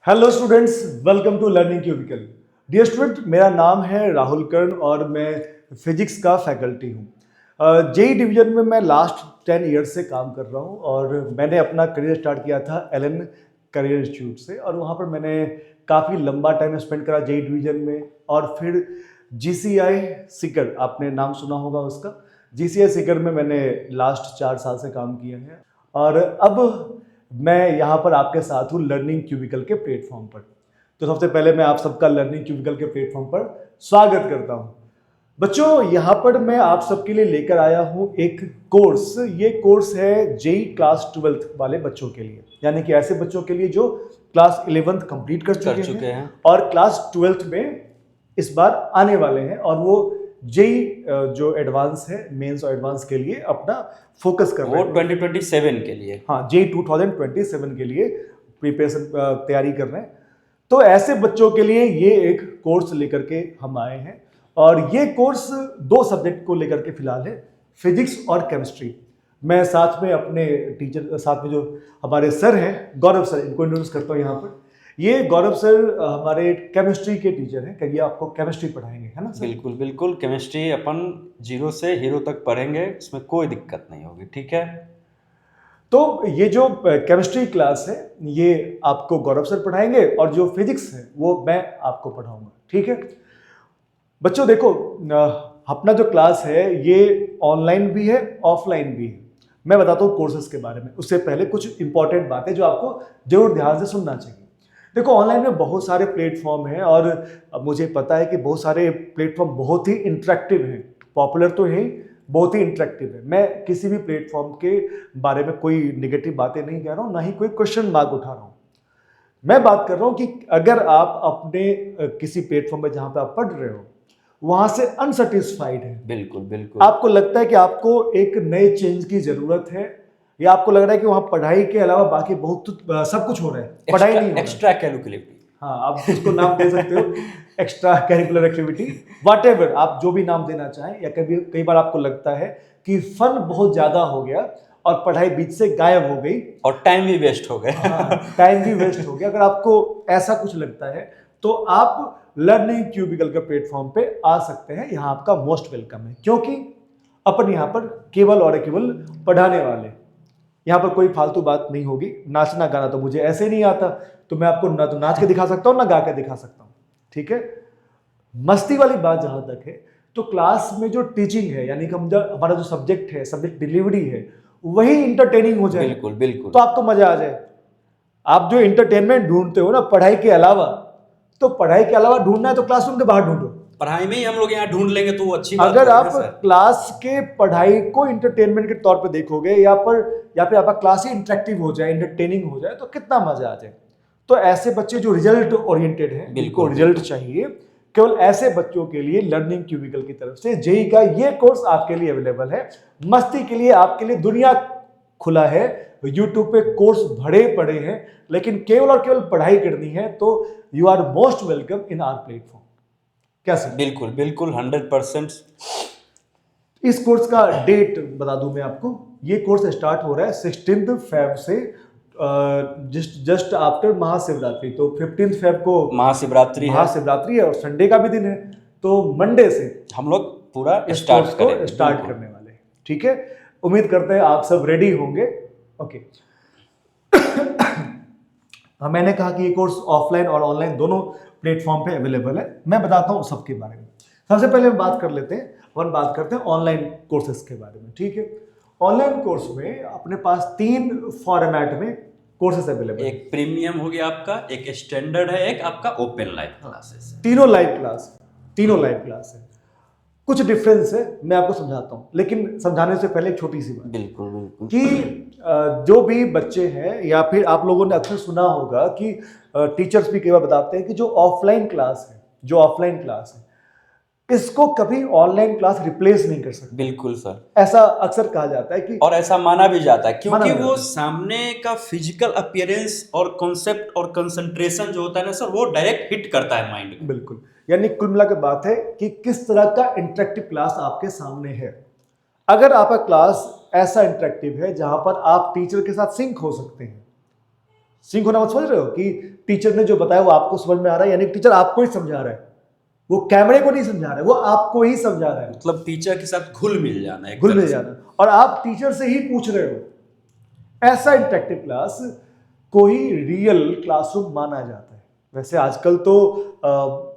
Hello students, welcome to Learning Cubicle. Dear student, मेरा नाम है राहुल कर्ण और मैं फिजिक्स का फैकल्टी हूँ। जेई डिवीजन में मैं लास्ट 10 ईयर्स से काम कर रहा हूँ और मैंने अपना करियर स्टार्ट किया था एलन करियर इंस्टीट्यूट से और वहाँ पर मैंने काफ़ी लंबा टाइम स्पेंड करा जेई डिवीजन में। और फिर जीसीआई सीकर, आपने नाम सुना होगा उसका। जीसीआई सीकर में मैंने लास्ट 4 साल से काम किया है और अब मैं यहाँ पर आपके साथ हूँ लर्निंग क्यूबिकल के प्लेटफॉर्म पर। तो सबसे पहले मैं आप सबका लर्निंग क्यूबिकल के प्लेटफॉर्म पर स्वागत करता हूँ। बच्चों, यहाँ पर मैं आप सबके लिए लेकर आया हूँ एक कोर्स। ये कोर्स है जेई क्लास 12th वाले बच्चों के लिए, यानी कि ऐसे बच्चों के लिए जो क्लास 11th कंप्लीट कर चुके हैं और क्लास 12th में इस बार आने वाले हैं और वो जेई जो एडवांस है, मेंस और एडवांस के लिए अपना फोकस कर रहे हैं। वो 2027 के लिए, हाँ, जेई 2027 के लिए प्रिपरेशन तैयारी कर रहे हैं। तो ऐसे बच्चों के लिए ये एक कोर्स लेकर के हम आए हैं और ये कोर्स 2 सब्जेक्ट को लेकर के फिलहाल है, फिजिक्स और केमिस्ट्री। मैं साथ में अपने टीचर, साथ में जो हमारे सर हैं गौरव सर, इनको इंट्रोड्यूस करता हूँ यहाँ पर। ये गौरव सर हमारे केमिस्ट्री के टीचर हैं। कहिए, आपको केमिस्ट्री पढ़ाएंगे, है ना सर? बिल्कुल बिल्कुल। केमिस्ट्री अपन 0 से हीरो तक पढ़ेंगे, इसमें कोई दिक्कत नहीं होगी। ठीक है। तो ये जो केमिस्ट्री क्लास है ये आपको गौरव सर पढ़ाएंगे और जो फिजिक्स है वो मैं आपको पढ़ाऊंगा। ठीक है बच्चों, देखो अपना जो क्लास है ये ऑनलाइन भी है, ऑफलाइन भी है। मैं बताता हूँ कोर्सेज के बारे में, उससे पहले कुछ इंपॉर्टेंट बातें जो आपको जरूर ध्यान से सुनना चाहिए। देखो, ऑनलाइन में बहुत सारे प्लेटफॉर्म हैं और मुझे पता है कि बहुत सारे प्लेटफॉर्म बहुत ही इंटरेक्टिव हैं, पॉपुलर तो है, बहुत ही इंटरेक्टिव है। मैं किसी भी प्लेटफॉर्म के बारे में कोई निगेटिव बातें नहीं कह रहा हूँ, ना ही कोई क्वेश्चन मार्क उठा रहा हूँ। मैं बात कर रहा हूँ कि अगर आप अपने किसी प्लेटफॉर्म पर जहाँ पे आप पढ़ रहे हो वहां से अनसेटिस्फाइड है, बिल्कुल बिल्कुल। आपको लगता है कि आपको एक नए चेंज की जरूरत है, या आपको लग रहा है कि वहां पढ़ाई के अलावा बाकी बहुत सब कुछ हो रहा है, पढ़ाई नहीं हो रहा है। एक्स्ट्रा कैलकुलेटिव, हाँ, आप उसको नाम दे सकते हो, एक्स्ट्रा करिकुलर एक्टिविटी, व्हाटएवर आप जो भी नाम देना चाहें। या कई बार आपको लगता है कि फन बहुत ज्यादा हो गया और पढ़ाई बीच से गायब हो गई और टाइम भी वेस्ट हो गया। हाँ, टाइम भी वेस्ट हो गया। अगर आपको ऐसा कुछ लगता है तो आप लर्निंग क्यूबिकल के प्लेटफॉर्म पे आ सकते हैं। यहाँ आपका मोस्ट वेलकम है, क्योंकि अपन यहाँ पर केवल और केवल पढ़ाने वाले, यहाँ पर कोई फालतू बात नहीं होगी। नाचना गाना तो मुझे ऐसे नहीं आता, तो मैं आपको ना तो नाच के दिखा सकता हूँ ना गा के दिखा सकता हूँ। ठीक है, मस्ती वाली बात जहां तक है तो क्लास में जो टीचिंग है, यानी कि हम जब हमारा जो सब्जेक्ट है, सब्जेक्ट डिलीवरी है, वही इंटरटेनिंग हो जाए बिल्कुल बिल्कुल। तो आपको मजा आ जाए। आप जो इंटरटेनमेंट ढूंढते हो ना पढ़ाई के अलावा, तो पढ़ाई के अलावा ढूंढना है तो क्लासरूम के बाहर ढूंढो। पढ़ाई में ही हम लोग यहाँ ढूंढ लेंगे तो वो अच्छी बात अगर होगी आप ना सर। क्लास के पढ़ाई को इंटरटेनमेंट के तौर पे देखोगे या फिर आपका क्लास ही इंटरेक्टिव हो जाए, इंटरटेनिंग हो जाए, तो कितना मजा आ जाए। तो ऐसे बच्चे जो रिजल्ट ओरिएंटेड हैं, जिनको रिजल्ट चाहिए, केवल ऐसे बच्चों के लिए लर्निंग क्यूबिकल की तरफ से जेई का ये कोर्स आपके लिए अवेलेबल है। मस्ती के लिए आपके लिए दुनिया खुला है, यूट्यूब पे कोर्स भरे पड़े हैं, लेकिन केवल और केवल पढ़ाई करनी है तो you are most welcome in our platform. क्या सर? बिल्कुल बिल्कुल, 100%। इस कोर्स का डेट बता दूं मैं आपको, ये कोर्स स्टार्ट हो रहा है 16 फेब से, जस्ट आफ्टर महाशिवरात्रि। तो 15 फेब को महाशिवरात्रि है और संडे का भी दिन है, तो मंडे से हम लोग पूरा इस कोर्स को स्टार्ट करने वाले हैं। ठीक है, उम्मीद करते हैं आप सब रेडी होंगे। ओके मैंने कहा कि ये कोर्स ऑफलाइन और ऑनलाइन दोनों प्लेटफॉर्म पे अवेलेबल है। मैं बताता हूँ सबके बारे में। सबसे पहले हम बात करते हैं ऑनलाइन कोर्सेज के बारे में। ठीक है, ऑनलाइन कोर्स में अपने पास 3 फॉर्मेट में कोर्सेज अवेलेबल है। एक प्रीमियम हो गया आपका, एक स्टैंडर्ड है, एक आपका ओपन लाइव क्लासेस। तीनों लाइव क्लास है। कुछ डिफरेंस है, मैं आपको समझाता हूँ, लेकिन समझाने से पहले एक छोटी सी बात। बिल्कुल बिल्कुल। कि जो भी बच्चे हैं, या फिर आप लोगों ने अक्सर सुना होगा कि टीचर्स भी कई बार बताते हैं कि जो ऑफलाइन क्लास है इसको कभी ऑनलाइन क्लास रिप्लेस नहीं कर सकती। बिल्कुल सर, ऐसा अक्सर कहा जाता है कि, और ऐसा माना भी जाता है, क्योंकि माना वो सामने का फिजिकल अपीयरेंस और कॉन्सेप्ट और कंसंट्रेशन जो होता है ना सर, वो डायरेक्ट हिट करता है माइंड में। बिल्कुल, यानी कुल मिला के बात है कि किस तरह का इंटरेक्टिव क्लास आपके सामने है। अगर आपका क्लास ऐसा इंटरेक्टिव है जहां पर आप टीचर के साथ सिंक हो सकते हैं, सिंक होना, मत समझ रहे हो कि टीचर ने जो बताया वो आपको समझ में आ रहा है, यानी टीचर आपको ही समझा रहा है, वो कैमरे को नहीं समझा रहा है, वो आपको ही समझा रहा है। मतलब टीचर के साथ घुल मिल जाना एक घुल तरह मिल से। जाना, और आप टीचर से ही पूछ रहे हो। ऐसा इंटरेक्टिव क्लास कोई रियल क्लासरूम माना जाता है। वैसे आजकल तो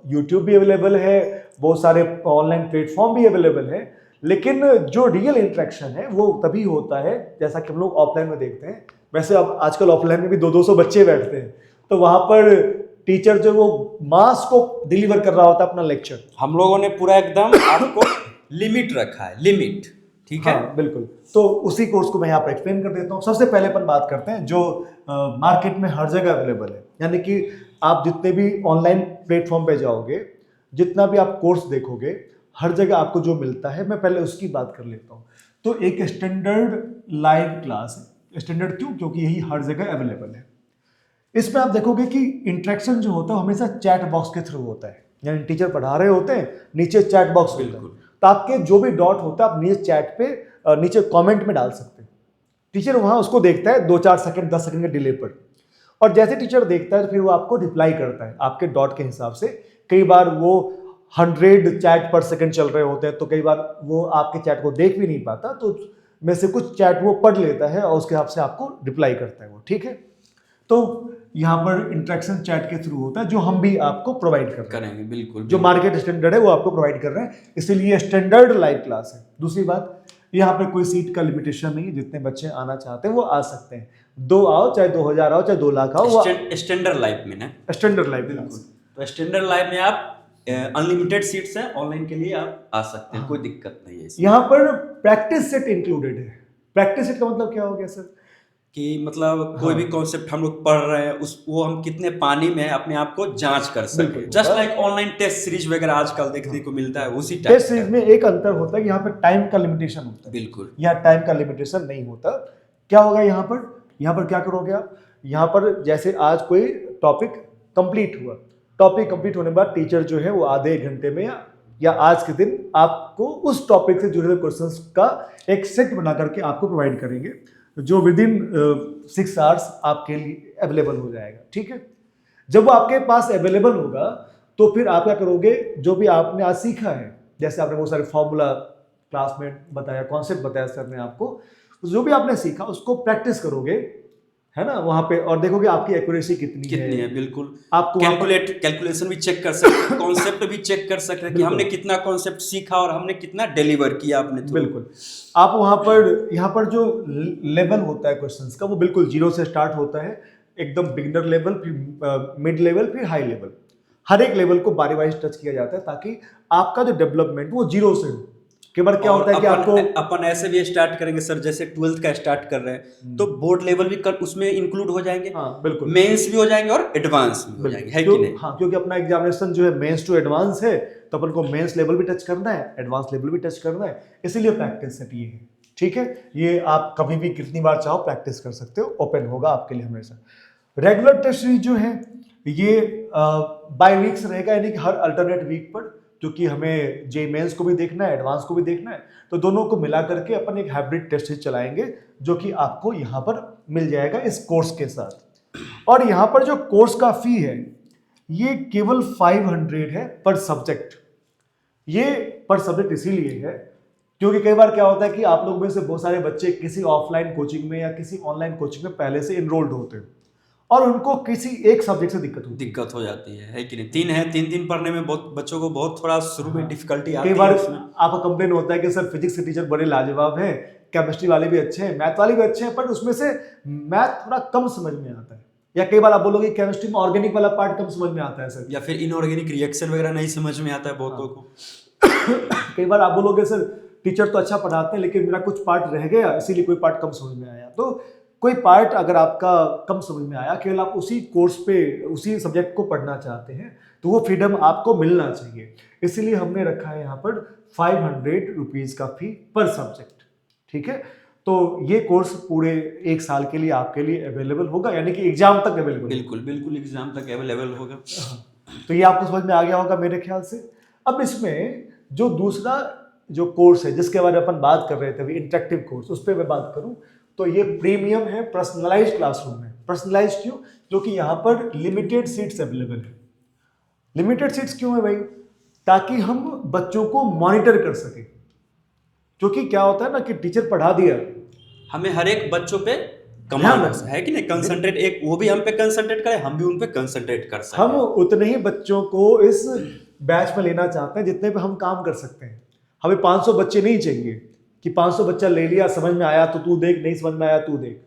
यूट्यूब भी अवेलेबल है, बहुत सारे ऑनलाइन प्लेटफॉर्म भी अवेलेबल है, लेकिन जो रियल इंटरेक्शन है वो तभी होता है जैसा कि हम लोग ऑफलाइन में देखते हैं। वैसे अब आजकल ऑफलाइन में भी 200-200 बच्चे बैठते हैं, तो वहां पर टीचर जो वो मास को डिलीवर कर रहा होता है अपना लेक्चर। हम लोगों ने पूरा एकदम आपको लिमिट रखा है, लिमिट, ठीक है। हाँ बिल्कुल। तो उसी कोर्स को मैं यहाँ पर एक्सप्लेन कर देता हूँ। सबसे पहले अपन बात करते हैं जो मार्केट में हर जगह अवेलेबल है, यानी कि आप जितने भी ऑनलाइन प्लेटफॉर्म पे जाओगे, जितना भी आप कोर्स देखोगे, हर जगह आपको जो मिलता है, मैं पहले उसकी बात कर लेता हूँ। तो एक स्टैंडर्ड लाइव क्लास है। स्टैंडर्ड क्यों? क्योंकि यही हर जगह अवेलेबल है। इसमें आप देखोगे कि इंटरेक्शन जो होता है हमेशा चैट बॉक्स के थ्रू होता है, यानी टीचर पढ़ा रहे होते हैं, नीचे चैट बॉक्स होता है, बिल्कुल। तो आपके जो भी डॉट होता है आप नीचे चैट पे नीचे कमेंट में डाल सकते हैं। टीचर वहां उसको देखता है 2-4 सेकंड 10 सेकंड के डिले पर, और जैसे टीचर देखता है तो फिर वो आपको रिप्लाई करता है आपके डॉट के हिसाब से। कई बार वो 100 चैट पर सेकंड चल रहे होते हैं, तो कई बार वो आपके चैट को देख भी नहीं पाता, तो में से कुछ चैट वो पढ़ लेता है और उसके हिसाब से आपको रिप्लाई करता है वो, ठीक है। तो यहाँ पर इंटरेक्शन चैट के थ्रू होता है, जो हम भी आपको प्रोवाइड कर रहे हैं, करेंगे, बिल्कुल। जो मार्केट स्टैंडर्ड है वो आपको प्रोवाइड कर रहे हैं, इसीलिए स्टैंडर्ड लाइव क्लास है। दूसरी बात, यहाँ पे कोई सीट का लिमिटेशन नहीं है, जितने बच्चे आना चाहते हैं वो आ सकते हैं। 2 आओ, चाहे 2000 आओ, चाहे 2 लाख आओ, वो स्टैंडर्ड लाइफ में ना, स्टैंडर्ड लाइव बिल्कुल। तो स्टैंडर्ड लाइफ में आप अनलिमिटेड सीट्स हैं, ऑनलाइन के लिए आप आ सकते हैं, कोई दिक्कत नहीं है इसमें। यहाँ पर प्रैक्टिस सेट इंक्लूडेड है। प्रैक्टिस सेट का मतलब क्या हो गया सर? कि मतलब कोई भी कॉन्सेप्ट हम लोग पढ़ रहे हैं उस वो हम कितने पानी में अपने आप को जांच कर सके, बिल्कुल। Just like online test series वगैरह आजकल देखने को मिलता है, उसी टेस्ट टाइप सीरीज में एक अंतर होता है कि यहाँ पर टाइम का लिमिटेशन होता है, बिल्कुल। यहाँ टाइम का लिमिटेशन नहीं होता। क्या होगा यहाँ पर क्या करोगे आप? यहाँ पर जैसे आज कोई टॉपिक कंप्लीट हुआ, टॉपिक कंप्लीट होने के बाद टीचर जो है वो आधे 1 घंटे में या आज के दिन आपको उस टॉपिक से जुड़े हुए क्वेश्चंस का एक सेट बना करके आपको प्रोवाइड करेंगे, जो विद इन 6 आवर्स आपके लिए अवेलेबल हो जाएगा, ठीक है। जब वो आपके पास अवेलेबल होगा तो फिर आप क्या करोगे, जो भी आपने आज सीखा है, जैसे आपने बहुत सारे फॉर्मूला क्लास में बताया, कॉन्सेप्ट बताया सर ने आपको, जो भी आपने सीखा उसको प्रैक्टिस करोगे, है ना, वहां पे, और देखोगे आपकी एक्यूरेसी कितनी है। बिल्कुल। आपको कैलकुलेशन भी चेक कर सकते हैं, कॉन्सेप्ट भी चेक कर सकते हैं कि हमने कितना कॉन्सेप्ट सीखा और हमने कितना डिलीवर किया अपने थ्रू। बिल्कुल। आप वहां पर यहाँ पर जो लेवल होता है क्वेश्चंस का, वो बिल्कुल 0 से स्टार्ट होता है, एकदम बिगिनर लेवल, फिर मिड लेवल, फिर हाई लेवल। हर एक लेवल को बारी बारी टच किया जाता है ताकि आपका जो डेवलपमेंट वो 0 से हो। कई बार क्या होता है कि आपको अपन ऐसे भी स्टार्ट करेंगे सर, जैसे 12th का स्टार्ट कर रहे हैं तो बोर्ड लेवल भी उसमें इंक्लूड हो जाएंगे, हाँ बिल्कुल, मेंस भी हो जाएंगे और एडवांस भी हो जाएंगे, है कि नहीं? हाँ, क्योंकि अपना एग्जामिनेशन जो है मेंस टू एडवांस है, तो अपन को मेंस लेवल भी टच करना है, एडवांस लेवल भी टच करना है, इसीलिए प्रैक्टिस सेट ये है, ठीक है। ये आप कभी भी कितनी बार चाहो प्रैक्टिस कर सकते हो, ओपन होगा आपके लिए हमेशा। रेगुलर टेस्ट सीरीज जो है ये बाय वीक्स रहेगा, यानी कि हर अल्टरनेट वीक पर, क्योंकि हमें जे मेंस को भी देखना है, एडवांस को भी देखना है, तो दोनों को मिला करके अपन एक हाइब्रिड टेस्ट सीरीज चलाएंगे, जो कि आपको यहाँ पर मिल जाएगा इस कोर्स के साथ। और यहाँ पर जो कोर्स का फी है ये केवल 500 है पर सब्जेक्ट। ये पर सब्जेक्ट इसीलिए है क्योंकि कई बार क्या होता है कि आप लोग में से बहुत सारे बच्चे किसी ऑफलाइन कोचिंग में या किसी ऑनलाइन कोचिंग में पहले से इनरोल्ड होते हैं और उनको किसी एक सब्जेक्ट से दिक्कत हो जाती है कि नहीं? 3 पढ़ने में बहुत बच्चों को बहुत थोड़ा शुरू में डिफिकल्टी आती कई है। बार उसमें आपका कंप्लेन होता है कि सर फिजिक्स के टीचर बड़े लाजवाब हैं, केमिस्ट्री वाले भी अच्छे हैं, मैथ वाले भी अच्छे हैं, पर उसमें से मैथ थोड़ा कम समझ में आता है। या कई बार आप बोलोगे केमिस्ट्री में ऑर्गेनिक वाला पार्ट कम समझ में आता है सर, या फिर इनऑर्गेनिक रिएक्शन वगैरह नहीं समझ में आता है बहुतों को। कई बार आप बोलोगे सर टीचर तो अच्छा पढ़ाते हैं लेकिन मेरा कुछ पार्ट रह गया, इसीलिए कोई पार्ट कम समझ में आया। तो कोई पार्ट अगर आपका कम समझ में आया, केवल आप उसी कोर्स पे उसी सब्जेक्ट को पढ़ना चाहते हैं, तो वो फ्रीडम आपको मिलना चाहिए। इसीलिए हमने रखा है यहाँ पर 500 रुपीज़ का फी पर सब्जेक्ट, ठीक है। तो ये कोर्स पूरे 1 साल के लिए आपके लिए अवेलेबल होगा, यानी कि एग्जाम तक अवेलेबल। बिल्कुल एग्जाम तक अवेलेबल होगा। तो ये आपको समझ में आ गया होगा मेरे ख्याल से। अब इसमें जो दूसरा जो कोर्स है जिसके बारे में अपन बात कर रहे थे अभी, इंटरेक्टिव कोर्स, उस पर मैं बात करूं तो ये प्रीमियम है, पर्सनलाइज्ड क्लासरूम है। पर्सनलाइज्ड क्यों? क्योंकि यहाँ पर लिमिटेड सीट्स अवेलेबल है। लिमिटेड सीट्स क्यों है भाई? ताकि हम बच्चों को मॉनिटर कर सकें। क्योंकि क्या होता है ना कि टीचर पढ़ा दिया, हमें हर एक बच्चों पे ध्यान कमांड रखना है कि नहीं, कंसंट्रेट, एक वो भी हम पे कंसंट्रेट करें, हम भी उन पे कंसंट्रेट कर हम सकें। उतने ही बच्चों को इस बैच में लेना चाहते हैं जितने पे हम काम कर सकते हैं। हमें 500 बच्चे नहीं चाहिए कि 500 बच्चा ले लिया, समझ में आया तो तू देख, नहीं समझ में आया तू देख।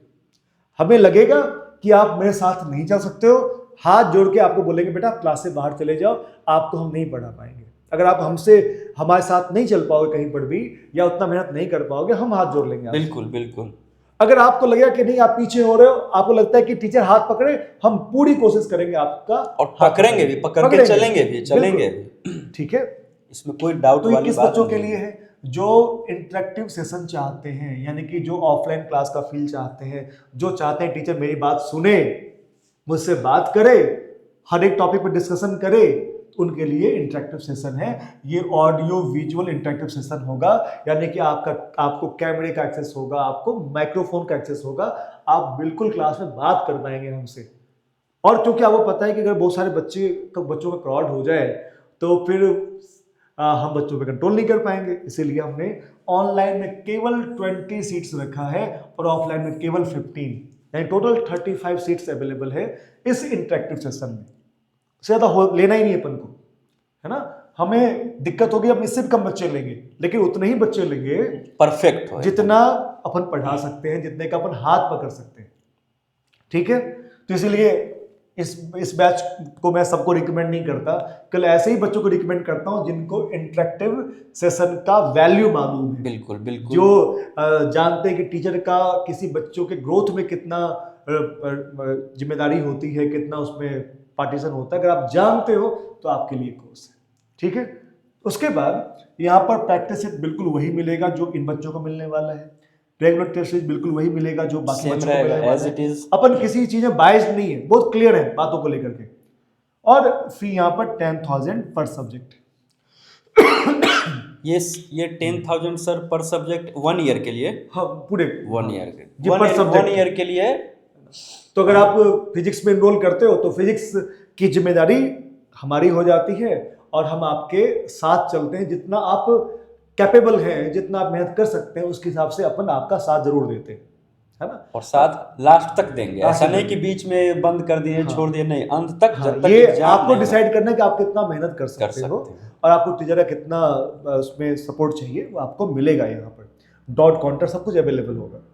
हमें लगेगा कि आप मेरे साथ नहीं चल सकते हो, हाथ जोड़ के आपको बोलेंगे बेटा आप क्लास से बाहर चले जाओ, आपको हम नहीं पढ़ा पाएंगे। अगर आप हमारे साथ नहीं चल पाओगे कहीं पर भी, या उतना मेहनत नहीं कर पाओगे, हम हाथ जोड़ लेंगे आपसे। बिल्कुल बिल्कुल। अगर आपको लगेगा कि नहीं आप पीछे हो रहे हो, आपको लगता है कि टीचर हाथ पकड़े, हम पूरी कोशिश करेंगे आपका और पकड़ेंगे भी, पकड़ के चलेंगे भी, चलेंगे भी। ठीक है, इसमें कोई डाउट तो ये वाली किस बात बच्चों के नहीं लिए है। है? जो इंटरेक्टिव सेशन चाहते हैं, यानी कि जो ऑफलाइन क्लास का फील चाहते हैं, जो चाहते हैं टीचर मेरी बात सुने, मुझसे बात करे, हर एक टॉपिक पर डिस्कशन करे, उनके लिए इंटरेक्टिव सेशन है। ये ऑडियो विजुअल इंटरेक्टिव सेशन होगा, यानी कि आपको कैमरे का एक्सेस होगा, आपको माइक्रोफोन का एक्सेस होगा, आप बिल्कुल क्लास में बात कर पाएंगे हमसे। और क्योंकि आपको पता है कि अगर बहुत सारे बच्चों का क्राउड हो जाए तो फिर हम बच्चों पे कंट्रोल नहीं कर पाएंगे, इसीलिए हमने ऑनलाइन में केवल 20 सीट्स रखा है और ऑफलाइन में केवल 15, यानी टोटल 35 सीट्स अवेलेबल है इस इंटरेक्टिव सेशन में। ज्यादा लेना ही नहीं है अपन को, है ना। हमें दिक्कत होगी, हम इससे भी कम बच्चे लेंगे, लेकिन उतने ही बच्चे लेंगे परफेक्ट हो जितना अपन पढ़ा सकते हैं, जितने का अपन हाथ पकड़ सकते हैं। ठीक है, तो इसीलिए इस बैच को मैं सबको रिकमेंड नहीं करता, कल ऐसे ही बच्चों को रिकमेंड करता हूं जिनको इंटरेक्टिव सेशन का वैल्यू मालूम है। बिल्कुल बिल्कुल। जो जानते हैं कि टीचर का किसी बच्चों के ग्रोथ में कितना जिम्मेदारी होती है, कितना उसमें पार्टीशन होता है। अगर आप जानते हो तो आपके लिए कोर्स है। ठीक है, उसके बाद यहाँ पर प्रैक्टिस सेट बिल्कुल वही मिलेगा जो इन बच्चों को मिलने वाला है। रेगुलर टेस्ट सीरीज बिल्कुल वही मिलेगा जो बाकी Same बच्चों को मिलने रहेगा, वाला as it है। is। अपन किसी चीज में बायस्ड नहीं है, बहुत क्लियर है बातों को लेकर के। और फी यहाँ पर 10,000 पर सब्जेक्ट। ये 10,000 सर पर सब्जेक्ट 1 ईयर के लिए। हाँ, पूरे 1 ईयर के, ये पर सब्जेक्ट 1 ईयर के लिए। तो अगर आप फिजिक्स में एनरोल करते हो तो फिजिक्स की जिम्मेदारी हमारी हो जाती है और हम आपके साथ चलते हैं। जितना आप कैपेबल हैं, जितना आप मेहनत कर सकते हैं, उसके हिसाब से अपन आपका साथ जरूर देते हैं, है ना। और साथ लास्ट तक देंगे, लास्ट ऐसा तक नहीं कि बीच में बंद कर दिए, हाँ। छोड़ दिए, नहीं, अंत तक, हाँ, जब तक ये एग्जाम आपको नहीं डिसाइड करना है कि आप कितना मेहनत कर कर सकते हो सकते हैं। और आपको टीचर का कितना उसमें सपोर्ट चाहिए, वो आपको मिलेगा। यहाँ पर डॉट काउंटर सब कुछ अवेलेबल होगा।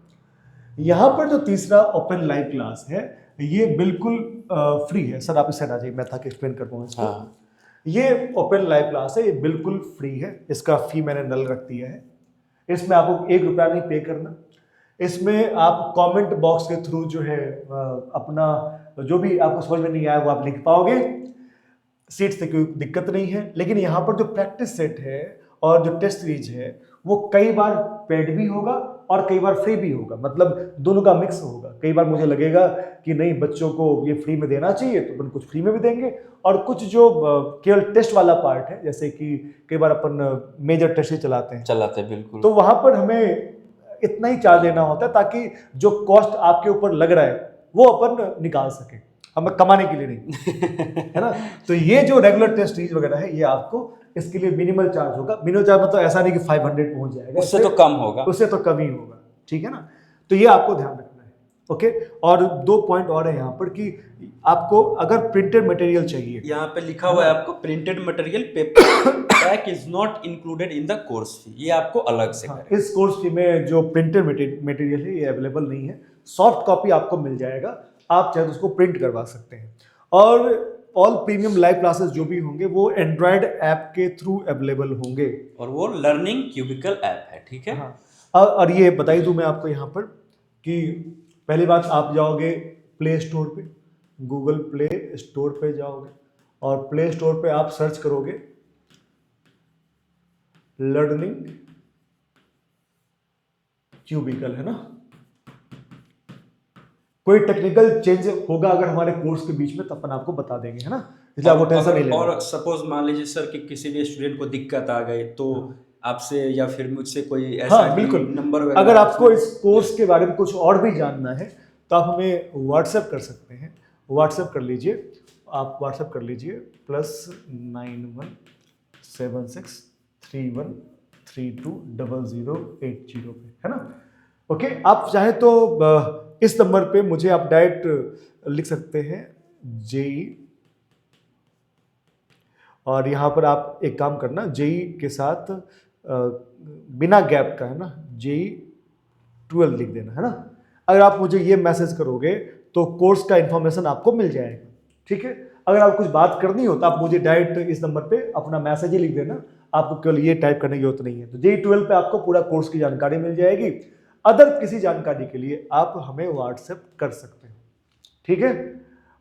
यहाँ पर जो तीसरा ओपन लाइव क्लास है, ये बिल्कुल फ्री है। सर आप इस साइड आ जाइए, मैं था कि एक्सप्लेन कर पाऊँ इसको। हाँ। ये ओपन लाइव क्लास है, ये बिल्कुल फ्री है। इसका फी मैंने नल रख दिया है। इसमें आपको 1 रुपया नहीं पे करना। इसमें आप कमेंट बॉक्स के थ्रू जो है अपना जो भी आपको समझ में नहीं आया वो आप लिख पाओगे। सीट से कोई दिक्कत नहीं है। लेकिन यहाँ पर जो प्रैक्टिस सेट है और जो टेस्ट सीरीज है वो कई बार पेड भी होगा और कई बार फ्री भी होगा, मतलब दोनों का मिक्स होगा। कई बार मुझे लगेगा कि नहीं बच्चों को ये फ्री में देना चाहिए तो अपन कुछ फ्री में भी देंगे, और कुछ जो केवल टेस्ट वाला पार्ट है, जैसे कि कई बार अपन मेजर टेस्ट ही चलाते हैं, बिल्कुल। तो वहां पर हमें इतना ही चार्ज लेना होता है ताकि जो कॉस्ट आपके ऊपर लग रहा है वो अपन निकाल सके, हमें कमाने के लिए नहीं है ना। तो ये जो रेगुलर टेस्ट सीरीज वगैरह है, ये आपको इसके लिए मिनिमल चार्ज होगा। मिनिमल चार्ज मतलब ऐसा नहीं कि 500 पहुंच जाएगा, उससे तो कम होगा, उससे तो कम ही होगा। ठीक है ना, तो ये आपको ध्यान रखना है। ओके, और 2 पॉइंट और है यहाँ पर कि आपको अगर प्रिंटेड मटेरियल चाहिए, यहाँ पे लिखा हुआ है आपको printed material paper pack is not included in the course fee, ये आपको अलग से हाँ, इस कोर्स फी में जो प्रिंटेड मटेरियल है ये अवेलेबल नहीं है। सॉफ्ट कॉपी आपको मिल जाएगा, आप चाहे तो उसको प्रिंट करवा सकते हैं। और ऑल प्रीमियम लाइव क्लासेस जो भी होंगे वो एंड्रॉयड ऐप के थ्रू अवेलेबल होंगे, और वो लर्निंग क्यूबिकल ऐप है। ठीक है। हाँ। और ये बता ही दूं मैं आपको यहाँ पर कि पहली बात, आप जाओगे प्ले स्टोर पे, गूगल प्ले स्टोर पे जाओगे और प्ले स्टोर पे आप सर्च करोगे लर्निंग क्यूबिकल, है ना। कोई टेक्निकल चेंज होगा अगर हमारे कोर्स के बीच में तो अपन आपको बता देंगे, है ना, इसलिए आपको टेंशन नहीं लेना। और सपोज मान लीजिए सर कि किसी भी स्टूडेंट को दिक्कत आ गई तो आपसे या फिर मुझसे कोई ऐसा हाँ बिल्कुल, नंबर वगैरह, अगर आपको इस कोर्स के बारे में कुछ और भी जानना है तो तो आप हमें व्हाट्सएप कर सकते हैं। व्हाट्सएप कर लीजिए, आप व्हाट्सएप कर लीजिए +917631320080 पे, है ना। ओके, आप चाहे तो इस नंबर पे मुझे आप डायरेक्ट लिख सकते हैं जेई, और यहाँ पर आप एक काम करना, जेई के साथ बिना गैप का, है ना, जेई 12 लिख देना, है ना। अगर आप मुझे ये मैसेज करोगे तो कोर्स का इन्फॉर्मेशन आपको मिल जाएगा, ठीक है। अगर आपको कुछ बात करनी हो तो आप मुझे डायरेक्ट इस नंबर पे अपना मैसेज ही लिख देना, आपको केवल ये टाइप करने की जरूरत नहीं है। तो जेई 12 पे आपको पूरा कोर्स की जानकारी मिल जाएगी। अदर किसी जानकारी के लिए आप हमें व्हाट्सएप कर सकते हैं, ठीक है।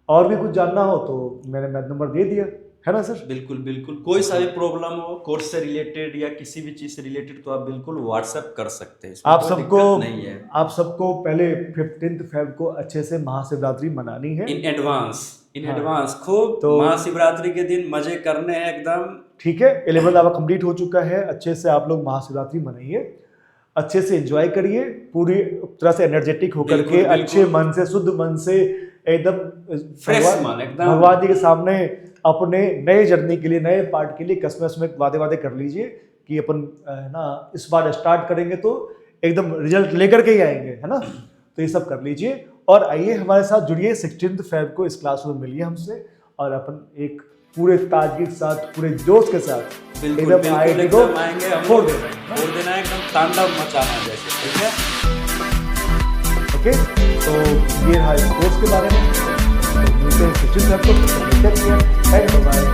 और भी कुछ जानना हो तो मैंने नंबर दे दिया, है ना सर। बिल्कुल बिल्कुल, कोई सा भी प्रॉब्लम हो कोर्स से रिलेटेड या किसी भी चीज से रिलेटेड तो आप बिल्कुल व्हाट्सएप कर सकते हैं, इसमें आप कोई सबको दिक्कत नहीं है। आप सबको पहले 15 फेब को अच्छे से महाशिवरात्रि मनानी है इन एडवांस हाँ। एडवांस खूब तो- महाशिवरात्रि के दिन मजे करने हैं एकदम। ठीक है। 11 आपका कंप्लीट हो चुका है, अच्छे से आप लोग महाशिवरात्रि मनाइए, अच्छे से एंजॉय करिए, पूरी तरह से एनर्जेटिक होकर बिल्कुल, के, बिल्कुल। अच्छे मन से, शुद्ध मन से, एकदम फ्रेश भगवान- मन एकदम। भगवान जी के सामने अपने नए जर्नी के लिए, नए पार्ट के लिए कसम वादे कर लीजिए कि अपन ना इस बार स्टार्ट करेंगे तो एकदम रिजल्ट लेकर के ही आएंगे, है ना। तो ये सब कर लीजिए और आइए हमारे साथ जुड़िए। 16 फेब को इस क्लास में मिलिए हमसे और अपन एक पूरे ताजगी के साथ, पूरे जोश के साथ बिल्कुल एकदम बिल्कुल आईआईटी को एकदम आएंगे हम फोड़ लोग, देना। फोड़ देना है एकदम, तांडव मचाना जैसे, ठीक है। ओके, तो ये रहा इस कोर्स के बारे में। तो मिलते हैं 16 फेब को। Thank you, bye bye.